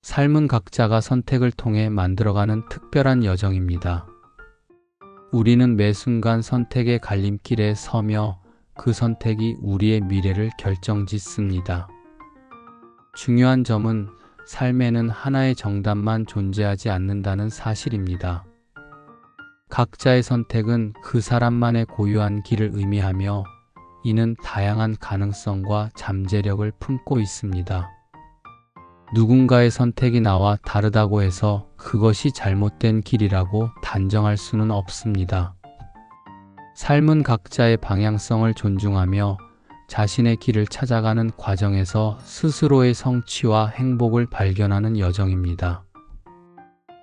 삶은 각자가 선택을 통해 만들어가는 특별한 여정입니다. 우리는 매 순간 선택의 갈림길에 서며 그 선택이 우리의 미래를 결정짓습니다. 중요한 점은 삶에는 하나의 정답만 존재하지 않는다는 사실입니다. 각자의 선택은 그 사람만의 고유한 길을 의미하며 이는 다양한 가능성과 잠재력을 품고 있습니다. 누군가의 선택이 나와 다르다고 해서 그것이 잘못된 길이라고 단정할 수는 없습니다. 삶은 각자의 방향성을 존중하며 자신의 길을 찾아가는 과정에서 스스로의 성취와 행복을 발견하는 여정입니다.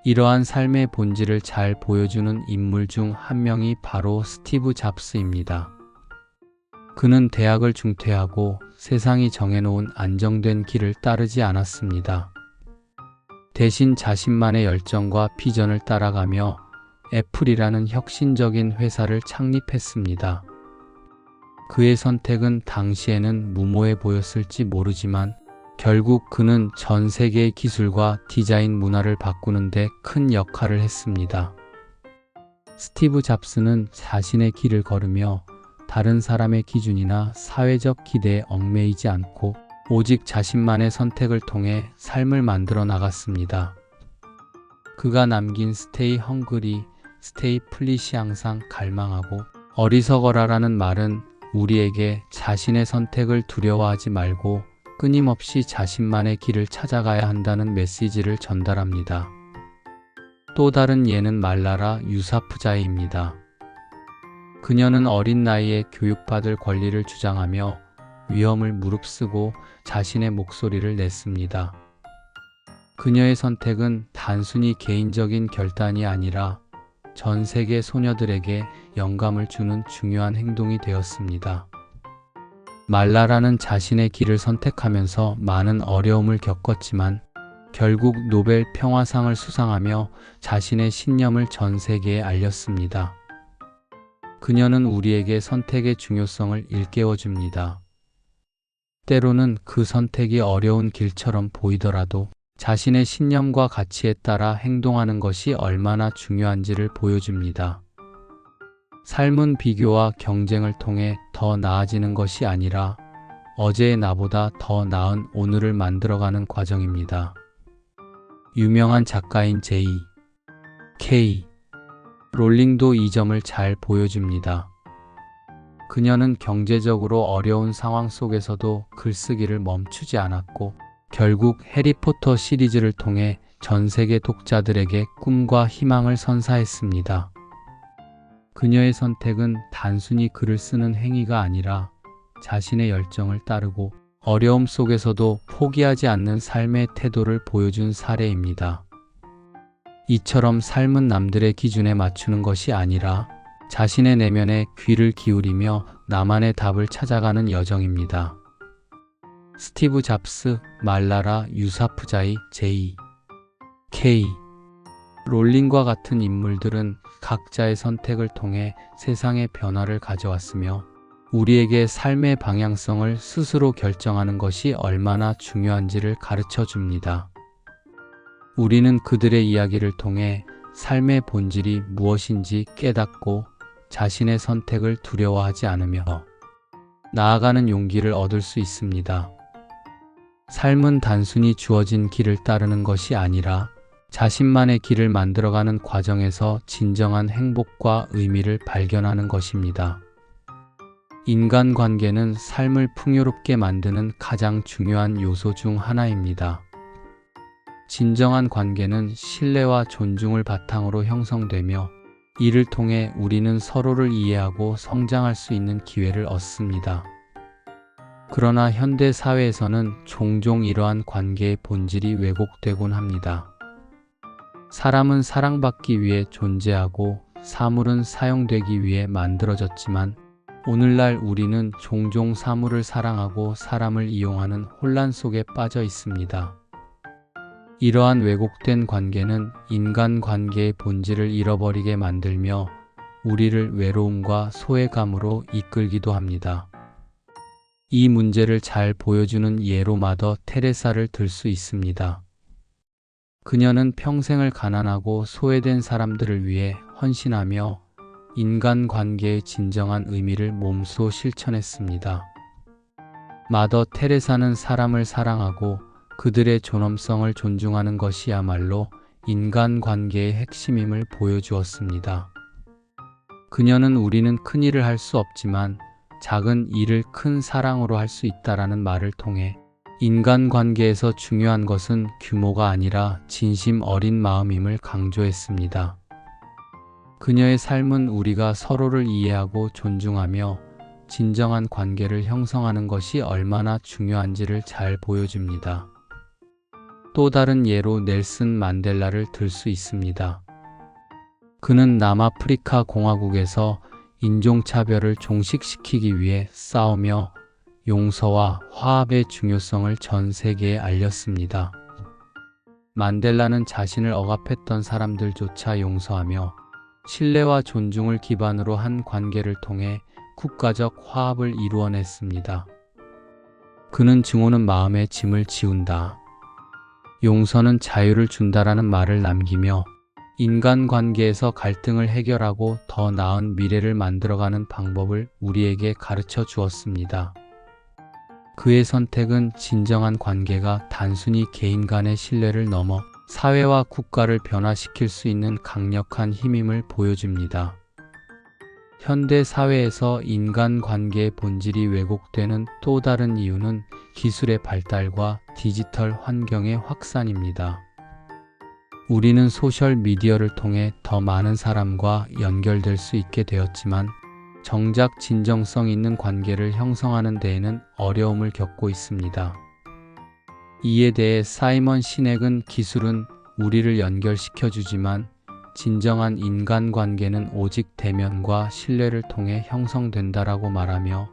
이러한 삶의 본질을 잘 보여주는 인물 중 한 명이 바로 스티브 잡스입니다. 그는 대학을 중퇴하고 세상이 정해놓은 안정된 길을 따르지 않았습니다. 대신 자신만의 열정과 비전을 따라가며 애플이라는 혁신적인 회사를 창립했습니다. 그의 선택은 당시에는 무모해 보였을지 모르지만 결국 그는 전 세계의 기술과 디자인 문화를 바꾸는 데 큰 역할을 했습니다. 스티브 잡스는 자신의 길을 걸으며 다른 사람의 기준이나 사회적 기대에 얽매이지 않고 오직 자신만의 선택을 통해 삶을 만들어 나갔습니다. 그가 남긴 Stay Hungry, Stay Foolish이 항상 갈망하고 어리석어라라는 말은 우리에게 자신의 선택을 두려워하지 말고 끊임없이 자신만의 길을 찾아가야 한다는 메시지를 전달합니다. 또 다른 예는 말라라 유사프자이입니다. 그녀는 어린 나이에 교육받을 권리를 주장하며 위험을 무릅쓰고 자신의 목소리를 냈습니다. 그녀의 선택은 단순히 개인적인 결단이 아니라 전 세계 소녀들에게 영감을 주는 중요한 행동이 되었습니다. 말라라는 자신의 길을 선택하면서 많은 어려움을 겪었지만 결국 노벨 평화상을 수상하며 자신의 신념을 전 세계에 알렸습니다. 그녀는 우리에게 선택의 중요성을 일깨워줍니다. 때로는 그 선택이 어려운 길처럼 보이더라도 자신의 신념과 가치에 따라 행동하는 것이 얼마나 중요한지를 보여줍니다. 삶은 비교와 경쟁을 통해 더 나아지는 것이 아니라 어제의 나보다 더 나은 오늘을 만들어가는 과정입니다. 유명한 작가인 J.K. 롤링도 이 점을 잘 보여줍니다. 그녀는 경제적으로 어려운 상황 속에서도 글쓰기를 멈추지 않았고 결국 해리포터 시리즈를 통해 전 세계 독자들에게 꿈과 희망을 선사했습니다. 그녀의 선택은 단순히 글을 쓰는 행위가 아니라 자신의 열정을 따르고 어려움 속에서도 포기하지 않는 삶의 태도를 보여준 사례입니다. 이처럼 삶은 남들의 기준에 맞추는 것이 아니라 자신의 내면에 귀를 기울이며 나만의 답을 찾아가는 여정입니다. 스티브 잡스, 말라라 유사프자이, J.K. 롤링과 같은 인물들은 각자의 선택을 통해 세상의 변화를 가져왔으며 우리에게 삶의 방향성을 스스로 결정하는 것이 얼마나 중요한지를 가르쳐 줍니다. 우리는 그들의 이야기를 통해 삶의 본질이 무엇인지 깨닫고 자신의 선택을 두려워하지 않으며 나아가는 용기를 얻을 수 있습니다. 삶은 단순히 주어진 길을 따르는 것이 아니라 자신만의 길을 만들어가는 과정에서 진정한 행복과 의미를 발견하는 것입니다. 인간관계는 삶을 풍요롭게 만드는 가장 중요한 요소 중 하나입니다. 진정한 관계는 신뢰와 존중을 바탕으로 형성되며 이를 통해 우리는 서로를 이해하고 성장할 수 있는 기회를 얻습니다. 그러나 현대 사회에서는 종종 이러한 관계의 본질이 왜곡되곤 합니다. 사람은 사랑받기 위해 존재하고 사물은 사용되기 위해 만들어졌지만 오늘날 우리는 종종 사물을 사랑하고 사람을 이용하는 혼란 속에 빠져 있습니다. 이러한 왜곡된 관계는 인간관계의 본질을 잃어버리게 만들며 우리를 외로움과 소외감으로 이끌기도 합니다. 이 문제를 잘 보여주는 예로 마더 테레사를 들 수 있습니다. 그녀는 평생을 가난하고 소외된 사람들을 위해 헌신하며 인간관계의 진정한 의미를 몸소 실천했습니다. 마더 테레사는 사람을 사랑하고 그들의 존엄성을 존중하는 것이야말로 인간관계의 핵심임을 보여주었습니다. 그녀는 우리는 큰 일을 할 수 없지만 작은 일을 큰 사랑으로 할 수 있다라는 말을 통해 인간관계에서 중요한 것은 규모가 아니라 진심 어린 마음임을 강조했습니다. 그녀의 삶은 우리가 서로를 이해하고 존중하며 진정한 관계를 형성하는 것이 얼마나 중요한지를 잘 보여줍니다. 또 다른 예로 넬슨 만델라를 들 수 있습니다. 그는 남아프리카 공화국에서 인종차별을 종식시키기 위해 싸우며 용서와 화합의 중요성을 전 세계에 알렸습니다. 만델라는 자신을 억압했던 사람들조차 용서하며 신뢰와 존중을 기반으로 한 관계를 통해 국가적 화합을 이루어냈습니다. 그는 증오는 마음의 짐을 지운다. 용서는 자유를 준다라는 말을 남기며 인간관계에서 갈등을 해결하고 더 나은 미래를 만들어가는 방법을 우리에게 가르쳐 주었습니다. 그의 선택은 진정한 관계가 단순히 개인 간의 신뢰를 넘어 사회와 국가를 변화시킬 수 있는 강력한 힘임을 보여줍니다. 현대 사회에서 인간관계의 본질이 왜곡되는 또 다른 이유는 기술의 발달과 디지털 환경의 확산입니다. 우리는 소셜미디어를 통해 더 많은 사람과 연결될 수 있게 되었지만 정작 진정성 있는 관계를 형성하는 데에는 어려움을 겪고 있습니다. 이에 대해 사이먼 시넥은 기술은 우리를 연결시켜주지만 진정한 인간관계는 오직 대면과 신뢰를 통해 형성된다라고 말하며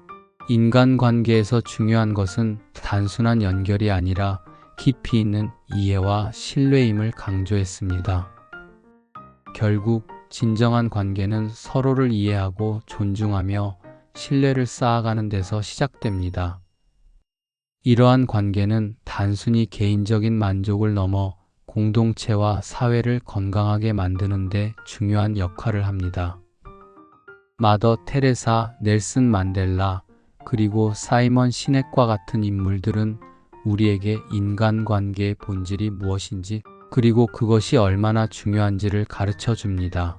인간관계에서 중요한 것은 단순한 연결이 아니라 깊이 있는 이해와 신뢰임을 강조했습니다. 결국 진정한 관계는 서로를 이해하고 존중하며 신뢰를 쌓아가는 데서 시작됩니다. 이러한 관계는 단순히 개인적인 만족을 넘어 공동체와 사회를 건강하게 만드는 데 중요한 역할을 합니다. 마더 테레사, 넬슨 만델라, 그리고 사이먼 시넥과 같은 인물들은 우리에게 인간관계의 본질이 무엇인지 그리고 그것이 얼마나 중요한지를 가르쳐 줍니다.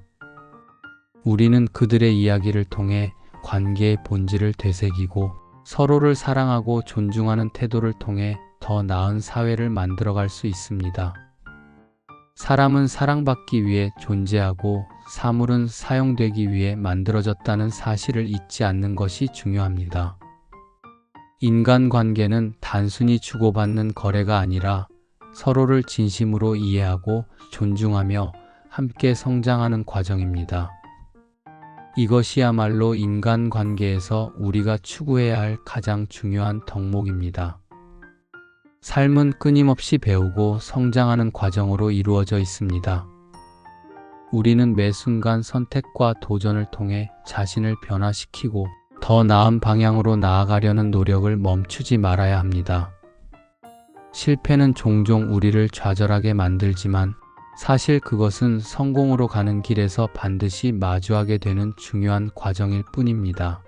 우리는 그들의 이야기를 통해 관계의 본질을 되새기고 서로를 사랑하고 존중하는 태도를 통해 더 나은 사회를 만들어갈 수 있습니다. 사람은 사랑받기 위해 존재하고 사물은 사용되기 위해 만들어졌다는 사실을 잊지 않는 것이 중요합니다. 인간관계는 단순히 주고받는 거래가 아니라 서로를 진심으로 이해하고 존중하며 함께 성장하는 과정입니다. 이것이야말로 인간관계에서 우리가 추구해야 할 가장 중요한 덕목입니다. 삶은 끊임없이 배우고 성장하는 과정으로 이루어져 있습니다. 우리는 매 순간 선택과 도전을 통해 자신을 변화시키고 더 나은 방향으로 나아가려는 노력을 멈추지 말아야 합니다. 실패는 종종 우리를 좌절하게 만들지만 사실 그것은 성공으로 가는 길에서 반드시 마주하게 되는 중요한 과정일 뿐입니다.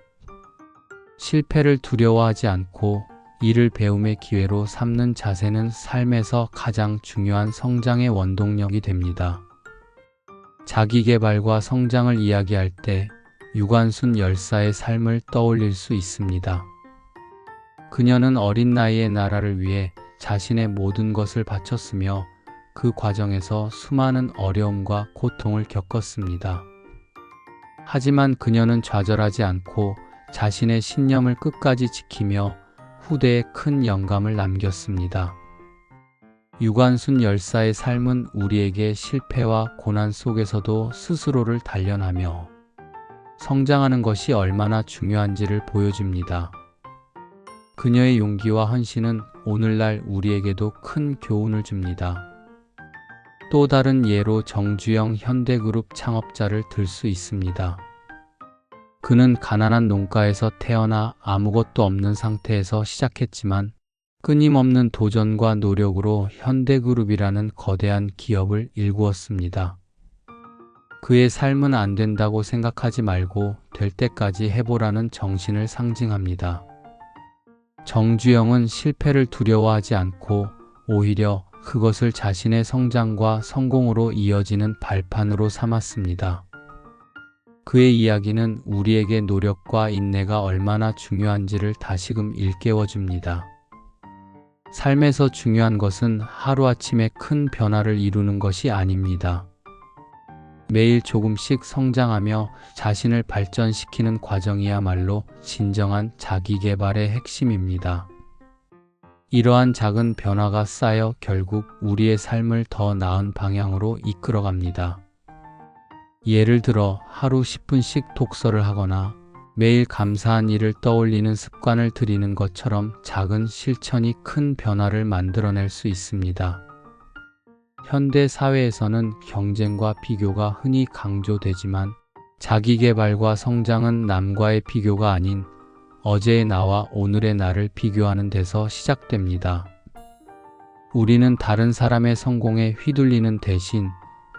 실패를 두려워하지 않고 이를 배움의 기회로 삼는 자세는 삶에서 가장 중요한 성장의 원동력이 됩니다. 자기계발과 성장을 이야기할 때 유관순 열사의 삶을 떠올릴 수 있습니다. 그녀는 어린 나이에 나라를 위해 자신의 모든 것을 바쳤으며 그 과정에서 수많은 어려움과 고통을 겪었습니다. 하지만 그녀는 좌절하지 않고 자신의 신념을 끝까지 지키며 후대에 큰 영감을 남겼습니다. 유관순 열사의 삶은 우리에게 실패와 고난 속에서도 스스로를 단련하며 성장하는 것이 얼마나 중요한지를 보여줍니다. 그녀의 용기와 헌신은 오늘날 우리에게도 큰 교훈을 줍니다. 또 다른 예로 정주영 현대그룹 창업자를 들 수 있습니다. 그는 가난한 농가에서 태어나 아무것도 없는 상태에서 시작했지만 끊임없는 도전과 노력으로 현대그룹이라는 거대한 기업을 일구었습니다. 그의 삶은 안 된다고 생각하지 말고 될 때까지 해보라는 정신을 상징합니다. 정주영은 실패를 두려워하지 않고 오히려 그것을 자신의 성장과 성공으로 이어지는 발판으로 삼았습니다. 그의 이야기는 우리에게 노력과 인내가 얼마나 중요한지를 다시금 일깨워줍니다. 삶에서 중요한 것은 하루아침에 큰 변화를 이루는 것이 아닙니다. 매일 조금씩 성장하며 자신을 발전시키는 과정이야말로 진정한 자기계발의 핵심입니다. 이러한 작은 변화가 쌓여 결국 우리의 삶을 더 나은 방향으로 이끌어갑니다. 예를 들어 하루 10분씩 독서를 하거나 매일 감사한 일을 떠올리는 습관을 들이는 것처럼 작은 실천이 큰 변화를 만들어낼 수 있습니다. 현대 사회에서는 경쟁과 비교가 흔히 강조되지만 자기계발과 성장은 남과의 비교가 아닌 어제의 나와 오늘의 나를 비교하는 데서 시작됩니다. 우리는 다른 사람의 성공에 휘둘리는 대신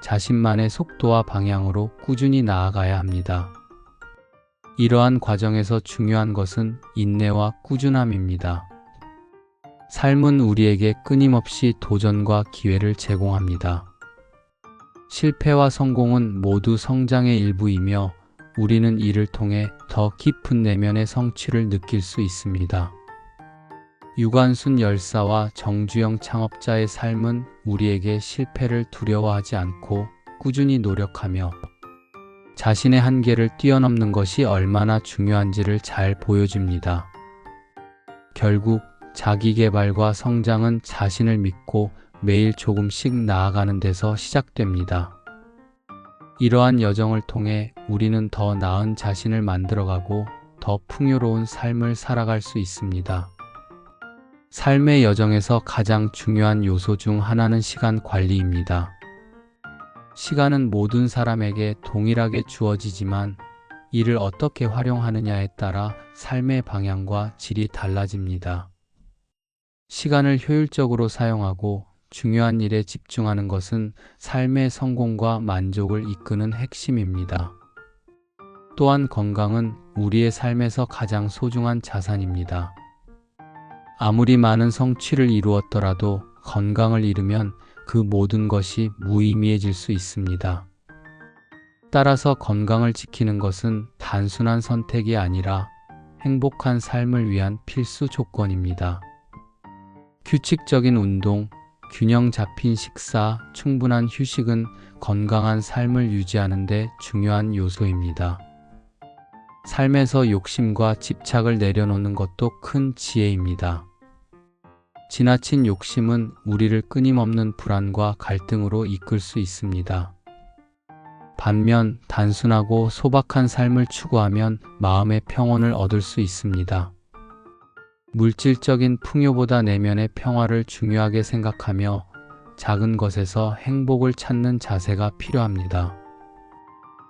자신만의 속도와 방향으로 꾸준히 나아가야 합니다. 이러한 과정에서 중요한 것은 인내와 꾸준함입니다. 삶은 우리에게 끊임없이 도전과 기회를 제공합니다. 실패와 성공은 모두 성장의 일부이며 우리는 이를 통해 더 깊은 내면의 성취를 느낄 수 있습니다. 유관순 열사와 정주영 창업자의 삶은 우리에게 실패를 두려워하지 않고 꾸준히 노력하며 자신의 한계를 뛰어넘는 것이 얼마나 중요한지를 잘 보여줍니다. 결국 자기계발과 성장은 자신을 믿고 매일 조금씩 나아가는 데서 시작됩니다. 이러한 여정을 통해 우리는 더 나은 자신을 만들어가고 더 풍요로운 삶을 살아갈 수 있습니다. 삶의 여정에서 가장 중요한 요소 중 하나는 시간 관리입니다. 시간은 모든 사람에게 동일하게 주어지지만 이를 어떻게 활용하느냐에 따라 삶의 방향과 질이 달라집니다. 시간을 효율적으로 사용하고 중요한 일에 집중하는 것은 삶의 성공과 만족을 이끄는 핵심입니다. 또한 건강은 우리의 삶에서 가장 소중한 자산입니다. 아무리 많은 성취를 이루었더라도 건강을 잃으면 그 모든 것이 무의미해질 수 있습니다. 따라서 건강을 지키는 것은 단순한 선택이 아니라 행복한 삶을 위한 필수 조건입니다. 규칙적인 운동, 균형 잡힌 식사, 충분한 휴식은 건강한 삶을 유지하는 데 중요한 요소입니다. 삶에서 욕심과 집착을 내려놓는 것도 큰 지혜입니다. 지나친 욕심은 우리를 끊임없는 불안과 갈등으로 이끌 수 있습니다. 반면 단순하고 소박한 삶을 추구하면 마음의 평온을 얻을 수 있습니다. 물질적인 풍요보다 내면의 평화를 중요하게 생각하며 작은 것에서 행복을 찾는 자세가 필요합니다.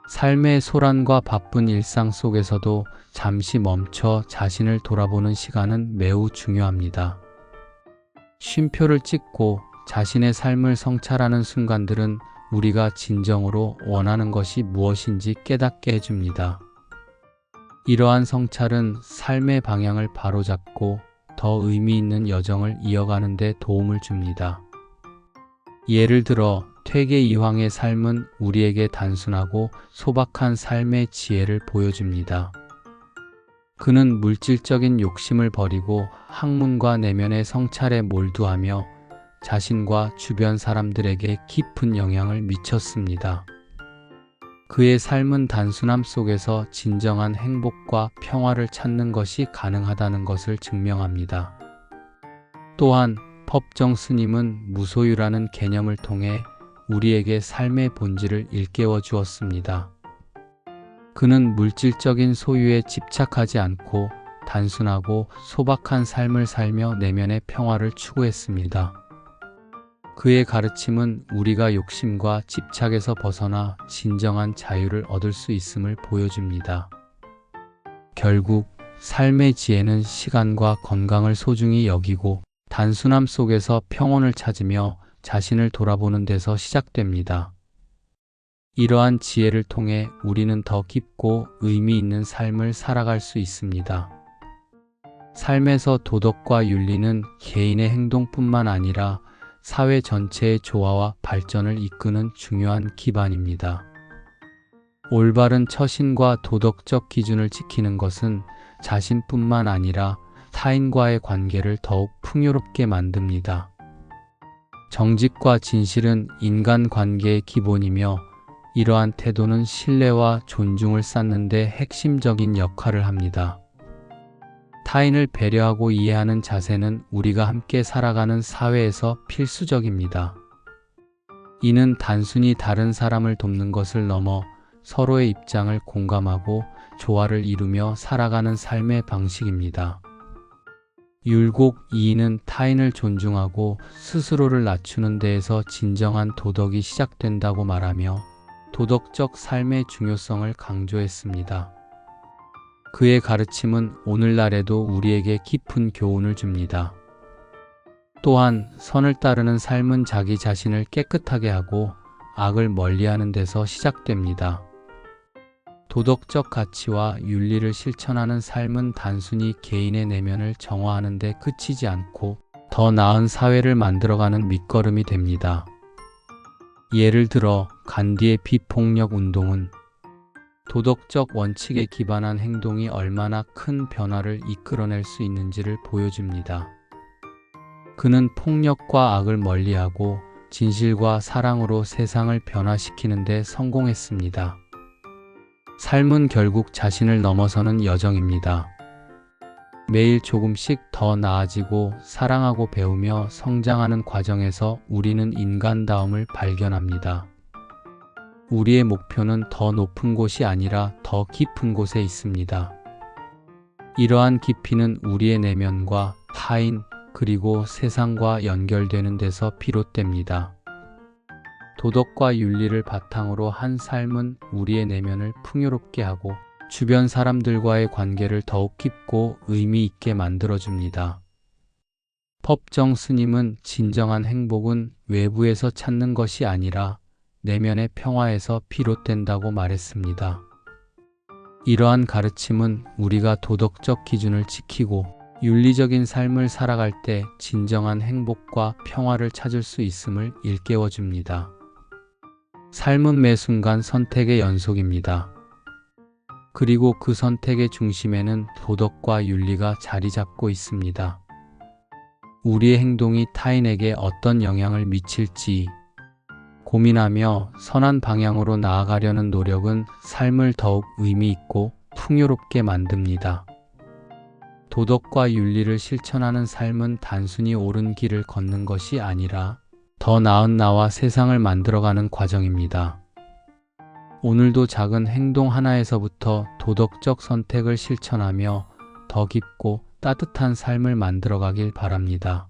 삶의 소란과 바쁜 일상 속에서도 잠시 멈춰 자신을 돌아보는 시간은 매우 중요합니다. 쉼표를 찍고 자신의 삶을 성찰하는 순간들은 우리가 진정으로 원하는 것이 무엇인지 깨닫게 해줍니다. 이러한 성찰은 삶의 방향을 바로잡고 더 의미 있는 여정을 이어가는 데 도움을 줍니다. 예를 들어 퇴계 이황의 삶은 우리에게 단순하고 소박한 삶의 지혜를 보여줍니다. 그는 물질적인 욕심을 버리고 학문과 내면의 성찰에 몰두하며 자신과 주변 사람들에게 깊은 영향을 미쳤습니다. 그의 삶은 단순함 속에서 진정한 행복과 평화를 찾는 것이 가능하다는 것을 증명합니다. 또한 법정 스님은 무소유라는 개념을 통해 우리에게 삶의 본질을 일깨워 주었습니다. 그는 물질적인 소유에 집착하지 않고 단순하고 소박한 삶을 살며 내면의 평화를 추구했습니다. 그의 가르침은 우리가 욕심과 집착에서 벗어나 진정한 자유를 얻을 수 있음을 보여줍니다. 결국 삶의 지혜는 시간과 건강을 소중히 여기고 단순함 속에서 평온을 찾으며 자신을 돌아보는 데서 시작됩니다. 이러한 지혜를 통해 우리는 더 깊고 의미 있는 삶을 살아갈 수 있습니다. 삶에서 도덕과 윤리는 개인의 행동뿐만 아니라 사회 전체의 조화와 발전을 이끄는 중요한 기반입니다. 올바른 처신과 도덕적 기준을 지키는 것은 자신뿐만 아니라 타인과의 관계를 더욱 풍요롭게 만듭니다. 정직과 진실은 인간관계의 기본이며 이러한 태도는 신뢰와 존중을 쌓는 데 핵심적인 역할을 합니다. 타인을 배려하고 이해하는 자세는 우리가 함께 살아가는 사회에서 필수적입니다. 이는 단순히 다른 사람을 돕는 것을 넘어 서로의 입장을 공감하고 조화를 이루며 살아가는 삶의 방식입니다. 율곡 2는 타인을 존중하고 스스로를 낮추는 데에서 진정한 도덕이 시작된다고 말하며 도덕적 삶의 중요성을 강조했습니다. 그의 가르침은 오늘날에도 우리에게 깊은 교훈을 줍니다. 또한 선을 따르는 삶은 자기 자신을 깨끗하게 하고 악을 멀리하는 데서 시작됩니다. 도덕적 가치와 윤리를 실천하는 삶은 단순히 개인의 내면을 정화하는 데 그치지 않고 더 나은 사회를 만들어가는 밑거름이 됩니다. 예를 들어 간디의 비폭력 운동은 도덕적 원칙에 기반한 행동이 얼마나 큰 변화를 이끌어낼 수 있는지를 보여줍니다. 그는 폭력과 악을 멀리하고 진실과 사랑으로 세상을 변화시키는 데 성공했습니다. 삶은 결국 자신을 넘어서는 여정입니다. 매일 조금씩 더 나아지고 사랑하고 배우며 성장하는 과정에서 우리는 인간다움을 발견합니다. 우리의 목표는 더 높은 곳이 아니라 더 깊은 곳에 있습니다. 이러한 깊이는 우리의 내면과 타인 그리고 세상과 연결되는 데서 비롯됩니다. 도덕과 윤리를 바탕으로 한 삶은 우리의 내면을 풍요롭게 하고 주변 사람들과의 관계를 더욱 깊고 의미 있게 만들어줍니다. 법정 스님은 진정한 행복은 외부에서 찾는 것이 아니라 내면의 평화에서 비롯된다고 말했습니다. 이러한 가르침은 우리가 도덕적 기준을 지키고 윤리적인 삶을 살아갈 때 진정한 행복과 평화를 찾을 수 있음을 일깨워줍니다. 삶은 매 순간 선택의 연속입니다. 그리고 그 선택의 중심에는 도덕과 윤리가 자리 잡고 있습니다. 우리의 행동이 타인에게 어떤 영향을 미칠지 고민하며 선한 방향으로 나아가려는 노력은 삶을 더욱 의미 있고 풍요롭게 만듭니다. 도덕과 윤리를 실천하는 삶은 단순히 옳은 길을 걷는 것이 아니라 더 나은 나와 세상을 만들어가는 과정입니다. 오늘도 작은 행동 하나에서부터 도덕적 선택을 실천하며 더 깊고 따뜻한 삶을 만들어가길 바랍니다.